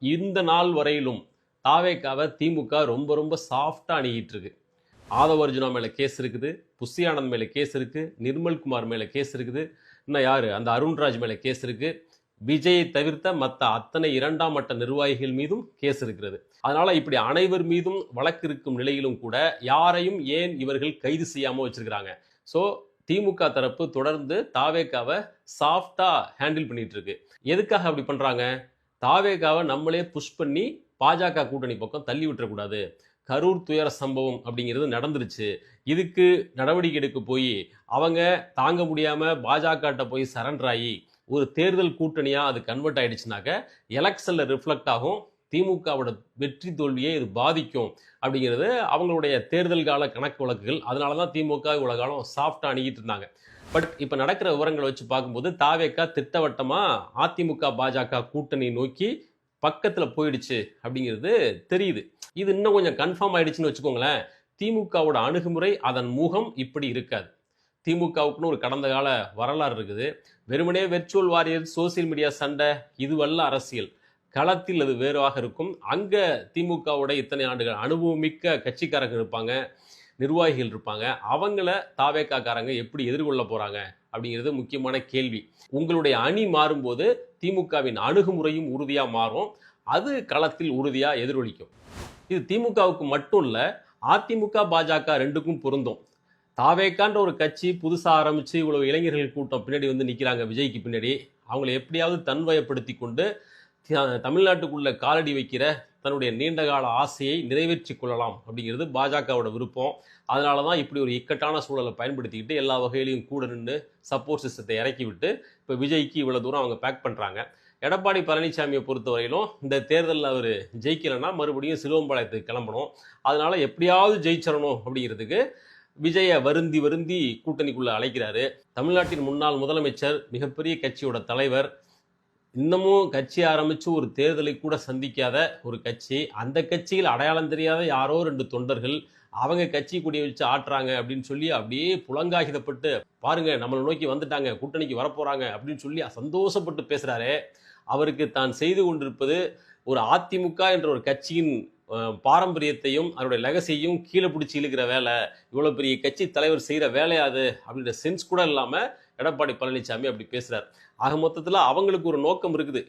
இந்த நாள் வரையிலும் தாவேக்காவை திமுக ரொம்ப ரொம்ப சாஃப்டா அணுகிட்டு இருக்கு. ஆதவ அர்ஜுனா மேல கேஸ் இருக்குது, புஷி ஆனந்த் மேல கேஸ் இருக்கு, நிர்மல்குமார் மேல கேஸ் இருக்குது, இன்னும் யாரு அந்த அருண்ராஜ் மேல கேஸ் இருக்கு. விஜயை தவிர்த்த மற்ற அத்தனை இரண்டாம் மட்ட நிர்வாகிகள் மீதும் கேஸ் இருக்கிறது. அதனால இப்படி அனைவர் மீதும் வழக்கு இருக்கும் நிலையிலும் கூட யாரையும் ஏன் இவர்கள் கைது செய்யாம வச்சிருக்கிறாங்க. ஸோ திமுக தரப்பு தொடர்ந்து தாவேக்காவை சாஃப்டா ஹேண்டில் பண்ணிட்டு இருக்கு. எதுக்காக அப்படி பண்றாங்க? தாவேக்காவை நம்மளே புஷ் பண்ணி பாஜக கூட்டணி பக்கம் தள்ளி விட்டுறக்கூடாது. கரூர் துயர சம்பவம் அப்படிங்கிறது நடந்துருச்சு. இதுக்கு நடவடிக்கை எடுக்க போய் அவங்க தாங்க முடியாம பாஜக போய் சரண்டர் ஆகி ஒரு தேர்தல் கூட்டணியா அது கன்வெர்ட் ஆயிடுச்சுனாக்க எலெக்ஷன்ல ரிஃப்ளெக்ட் ஆகும். திமுகவோட வெற்றி தோல்வியை இது பாதிக்கும் அப்படிங்கிறது அவங்களுடைய தேர்தல் கால கணக்கு வழக்குகள். அதனால தான் திமுக இவ்வளவு காலம் சாஃப்டா அணுகிட்டு இருந்தாங்க. பட் இப்ப நடக்கிற விவரங்களை வச்சு பார்க்கும்போது தாவேக்கா திட்டவட்டமா அதிமுக பாஜக கூட்டணி நோக்கி பக்கத்துல போயிடுச்சு அப்படிங்கிறது தெரியுது. இது இன்னும் கொஞ்சம் கன்ஃபார்ம் ஆயிடுச்சுன்னு வச்சுக்கோங்களேன். திமுகவோட அணுகுமுறை அதன் முகம் இப்படி இருக்காது. திமுகவுக்குன்னு ஒரு கடந்த கால வரலாறு இருக்குது. வெறுமனே வெர்ச்சுவல் வாரியர் சோசியல் மீடியா சண்டை இதுவல்ல அரசியல். களத்தில் அது வேறாக இருக்கும். அங்க திமுகவோட இத்தனை ஆண்டுகள் அனுபவமிக்க கட்சிக்காரங்க இருப்பாங்க, நிர்வாகிகள் இருப்பாங்க. அவங்கள தாவேக்காக்காரங்க எப்படி எதிர்கொள்ள போறாங்க அப்படிங்கிறது முக்கியமான கேள்வி. உங்களுடைய அணி மாறும்போது திமுகவின் அணுகுமுறையும் உறுதியா மாறும். அது களத்தில் உறுதியா எதிரொலிக்கும். இது திமுகவுக்கு மட்டும் இல்ல, அதிமுக பாஜக ரெண்டுக்கும் பொருந்தும். தாவேக்கான்ற ஒரு கட்சி புதுசா ஆரம்பிச்சு இவ்வளவு இளைஞர்கள் கூட்டம் பின்னாடி வந்து நிக்கிறாங்க விஜய்க்கு பின்னாடி. அவங்களை எப்படியாவது தன்வயப்படுத்தி கொண்டு தமிழ்நாட்டுக்குள்ள காலடி வைக்கிற தன்னுடைய நீண்டகால ஆசையை நிறைவேற்றி கொள்ளலாம் அப்படிங்கிறது பாஜகவோட விருப்பம். அதனாலதான் இப்படி ஒரு இக்கட்டான சூழலை பயன்படுத்திக்கிட்டு எல்லா வகையிலையும் கூட நின்று சப்போர்ட் சிஸ்டத்தை இறக்கி விட்டு இப்ப விஜய்க்கு இவ்வளவு தூரம் அவங்க பேக் பண்றாங்க. எடப்பாடி பழனிசாமியை பொறுத்தவரையிலும் இந்த தேர்தலில் அவர் ஜெயிக்கலைன்னா மறுபடியும் சிலுவம்பாளையத்துக்கு கிளம்பணும். அதனால எப்படியாவது ஜெயிச்சிடணும் அப்படிங்கிறதுக்கு விஜயை வருந்தி வருந்தி கூட்டணிக்குள்ள அழைக்கிறாரு. தமிழ்நாட்டின் முன்னாள் முதலமைச்சர், மிகப்பெரிய கட்சியோட தலைவர், இன்னமும் கட்சி ஆரம்பிச்சு ஒரு தேர்தலை கூட சந்திக்காத ஒரு கட்சி, அந்த கட்சியில் அடையாளம் தெரியாத யாரோ 2 தொண்டர்கள் அவங்க கட்சி கூடிய வச்சு ஆட்டுறாங்க அப்படின்னு சொல்லி அப்படியே புலங்காகிதப்பட்டு பாருங்க நம்மளை நோக்கி வந்துட்டாங்க, கூட்டணிக்கு வரப்போறாங்க அப்படின்னு சொல்லி சந்தோஷப்பட்டு பேசுறாரு. அவருக்கு தான் செய்து கொண்டிருப்பது ஒரு அதிமுக என்ற ஒரு கட்சியின் பாரம்பரியத்தையும் அதனுடைய லெகசியையும் கீழே பிடிச்சி இழுக்கிற வேலை. இவ்வளவு பெரிய கட்சி தலைவர் செய்யற வேலையாது அப்படின்ற சென்ஸ் கூட இல்லாம எடப்பாடி பழனிசாமி அப்படி பேசுறாரு. ஆக மொத்தத்துல அவங்களுக்கு ஒரு நோக்கம் இருக்குது.